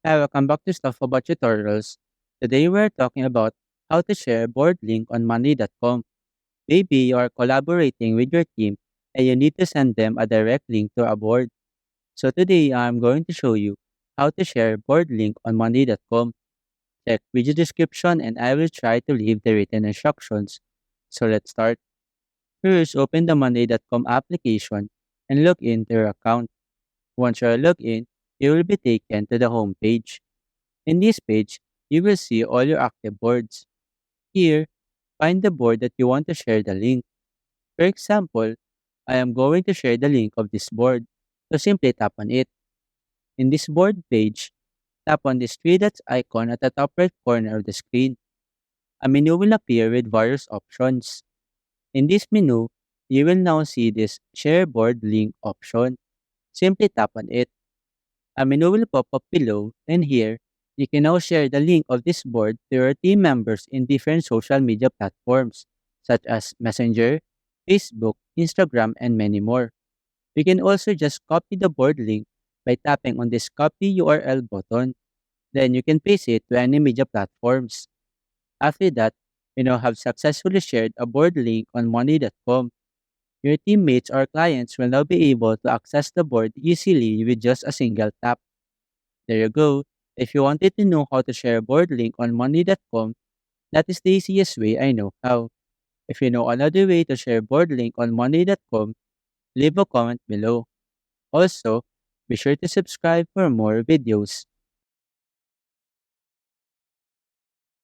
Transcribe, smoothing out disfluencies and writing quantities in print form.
Hi, welcome back to Stuff About Tutorials. Today we're talking about how to share a board link on monday.com. Maybe you are collaborating with your team and you need to send them a direct link to a board. So today I'm going to show you how to share a board link on monday.com. Check video description and I will try to leave the written instructions. So let's start. First, open the monday.com application and log into your account. Once you're logged in, you will be taken to the home page. In this page, you will see all your active boards. Here, find the board that you want to share the link. For example, I am going to share the link of this board, so simply tap on it. In this board page, tap on this three dots icon at the top right corner of the screen. A menu will appear with various options. In this menu, you will now see this Share Board Link option. Simply tap on it. A menu will pop up below, and here, you can now share the link of this board to your team members in different social media platforms, such as Messenger, Facebook, Instagram, and many more. You can also just copy the board link by tapping on this Copy URL button. Then you can paste it to any media platforms. After that, you now have successfully shared a board link on money.com. Your teammates or clients will now be able to access the board easily with just a single tap. There you go. If you wanted to know how to share a board link on money.com, that is the easiest way I know how. If you know another way to share board link on money.com, leave a comment below. Also, be sure to subscribe for more videos.